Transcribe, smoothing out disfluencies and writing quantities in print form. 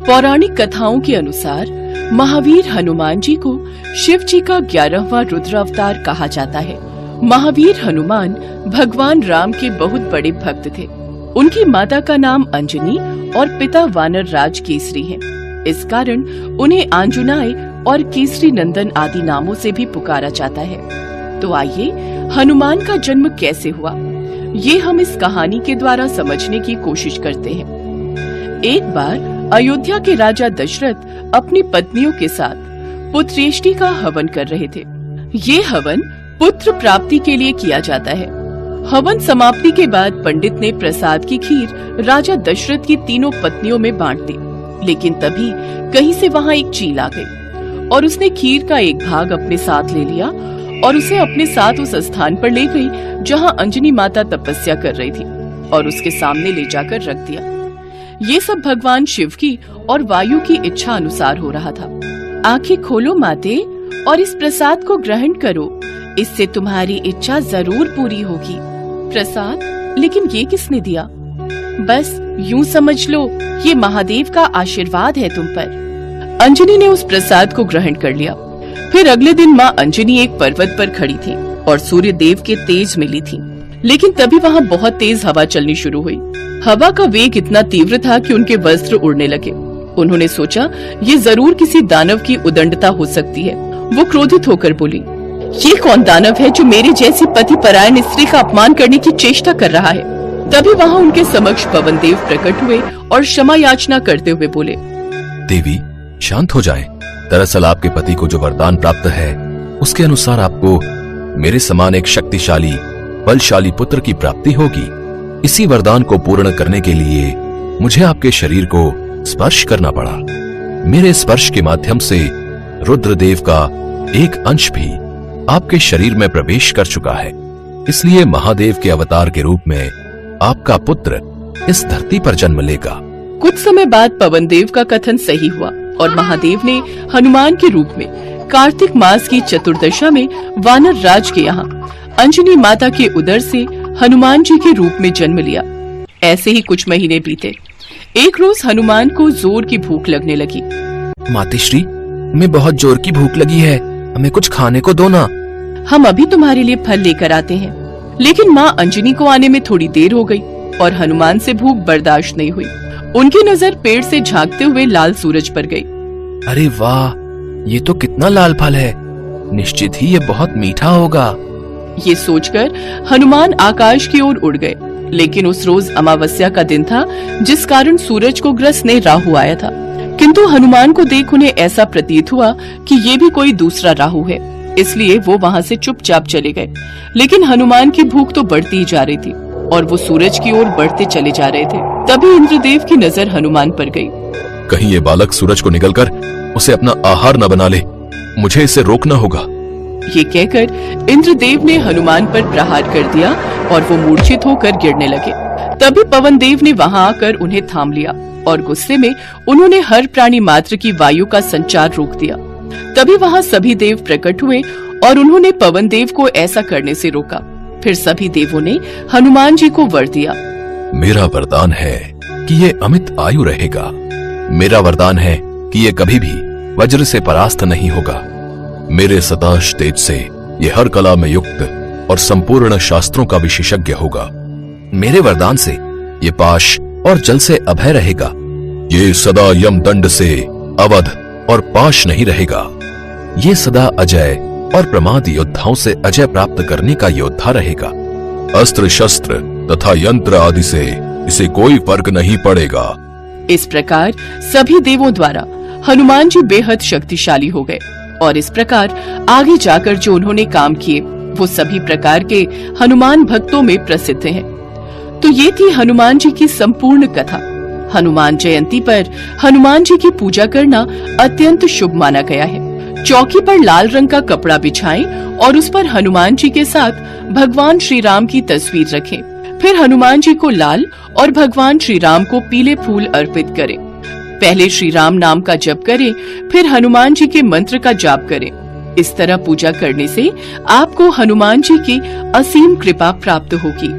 पौराणिक कथाओं के अनुसार महावीर हनुमान जी को शिव जी का 11वां रुद्र अवतार कहा जाता है। महावीर हनुमान भगवान राम के बहुत बड़े भक्त थे। उनकी माता का नाम अंजनी और पिता वानर राज केसरी है। इस कारण उन्हें आंजुनाय और केसरी नंदन आदि नामों से भी पुकारा जाता है। तो आइए हनुमान का जन्म कैसे हुआ, ये हम इस कहानी के द्वारा समझने की कोशिश करते हैं। एक बार अयोध्या के राजा दशरथ अपनी पत्नियों के साथ पुत्रेष्टि का हवन कर रहे थे। ये हवन पुत्र प्राप्ति के लिए किया जाता है। हवन समाप्ति के बाद पंडित ने प्रसाद की खीर राजा दशरथ की तीनों पत्नियों में बांट दी। लेकिन तभी कहीं से वहाँ एक चील आ गई और उसने खीर का एक भाग अपने साथ ले लिया और उसे अपने साथ उस स्थान पर ले गई जहाँ अंजनी माता तपस्या कर रही थी और उसके सामने ले जाकर रख दिया। ये सब भगवान शिव की और वायु की इच्छा अनुसार हो रहा था। आंखें खोलो माते और इस प्रसाद को ग्रहण करो, इससे तुम्हारी इच्छा जरूर पूरी होगी। प्रसाद? लेकिन ये किसने दिया? बस यूं समझ लो, ये महादेव का आशीर्वाद है तुम पर। अंजनी ने उस प्रसाद को ग्रहण कर लिया। फिर अगले दिन माँ अंजनी एक पर्वत पर खड़ी थी और सूर्य देव के तेज मिली थी। लेकिन तभी वहाँ बहुत तेज हवा चलनी शुरू हुई। हवा का वेग इतना तीव्र था कि उनके वस्त्र उड़ने लगे। उन्होंने सोचा ये जरूर किसी दानव की उदंडता हो सकती है। वो क्रोधित होकर बोली, ये कौन दानव है जो मेरी जैसी पति परायण स्त्री का अपमान करने की चेष्टा कर रहा है? तभी वहाँ उनके समक्ष पवन देव प्रकट हुए और क्षमा याचना करते हुए बोले, देवी शांत हो जाएं। दरअसल आपके पति को जो वरदान प्राप्त है उसके अनुसार आपको मेरे समान एक शक्तिशाली बलशाली पुत्र की प्राप्ति होगी। इसी वरदान को पूर्ण करने के लिए मुझे आपके शरीर को स्पर्श करना पड़ा। मेरे स्पर्श के माध्यम से रुद्रदेव का एक अंश भी आपके शरीर में प्रवेश कर चुका है। इसलिए महादेव के अवतार के रूप में आपका पुत्र इस धरती पर जन्म लेगा। कुछ समय बाद पवन देव का कथन सही हुआ और महादेव ने हनुमान के रूप में कार्तिक मास की चतुर्दशा में वानर राज के यहाँ अंजनी माता के उदर से हनुमान जी के रूप में जन्म लिया। ऐसे ही कुछ महीने बीते। एक रोज हनुमान को जोर की भूख लगने लगी। मातेश्री, हमें बहुत जोर की भूख लगी है, हमें कुछ खाने को दो ना। हम अभी तुम्हारे लिए फल लेकर आते हैं। लेकिन माँ अंजनी को आने में थोड़ी देर हो गई और हनुमान से भूख बर्दाश्त नहीं हुई। उनकी नजर पेड़ से झांकते हुए लाल सूरज पर गई। अरे वाह, ये तो कितना लाल फल है, निश्चित ही ये बहुत मीठा होगा। ये सोचकर हनुमान आकाश की ओर उड़ गए। लेकिन उस रोज अमावस्या का दिन था, जिस कारण सूरज को ग्रसने राहु आया था। किंतु हनुमान को देख उन्हें ऐसा प्रतीत हुआ कि ये भी कोई दूसरा राहु है, इसलिए वो वहाँ से चुपचाप चले गए। लेकिन हनुमान की भूख तो बढ़ती ही जा रही थी और वो सूरज की ओर बढ़ते चले जा रहे थे। तभी इंद्रदेव की नजर हनुमान पर गई। कहीं ये बालक सूरज को निगलकर उसे अपना आहार न बना ले, मुझे इसे रोकना होगा। ये कहकर इंद्रदेव ने हनुमान पर प्रहार कर दिया और वो मूर्छित होकर गिरने लगे। तभी पवन देव ने वहां आकर उन्हें थाम लिया और गुस्से में उन्होंने हर प्राणी मात्र की वायु का संचार रोक दिया। तभी वहां सभी देव प्रकट हुए और उन्होंने पवन देव को ऐसा करने से रोका। फिर सभी देवों ने हनुमान जी को वर दिया। मेरा वरदान है कि ये अमित आयु रहेगा। मेरा वरदान है कि ये कभी भी वज्र से परास्त नहीं होगा। मेरे सताश तेज से ये हर कला में युक्त और संपूर्ण शास्त्रों का विशेषज्ञ होगा। मेरे वरदान से ये पाश और जल से अभय रहेगा। ये सदा यम दंड से अवध और पाश नहीं रहेगा। ये सदा अजय और प्रमाद योद्धाओं से अजय प्राप्त करने का योद्धा रहेगा। अस्त्र शस्त्र तथा यंत्र आदि से इसे कोई फर्क नहीं पड़ेगा। इस प्रकार सभी देवों द्वारा हनुमान जी बेहद शक्तिशाली हो गए और इस प्रकार आगे जाकर जो उन्होंने काम किए वो सभी प्रकार के हनुमान भक्तों में प्रसिद्ध हैं। तो ये थी हनुमान जी की संपूर्ण कथा। हनुमान जयंती पर हनुमान जी की पूजा करना अत्यंत शुभ माना गया है। चौकी पर लाल रंग का कपड़ा बिछाएं और उस पर हनुमान जी के साथ भगवान श्री राम की तस्वीर रखें। फिर हनुमान जी को लाल और भगवान श्री राम को पीले फूल अर्पित करें। पहले श्री राम नाम का जप करें, फिर हनुमान जी के मंत्र का जाप करें। इस तरह पूजा करने से आपको हनुमान जी की असीम कृपा प्राप्त होगी।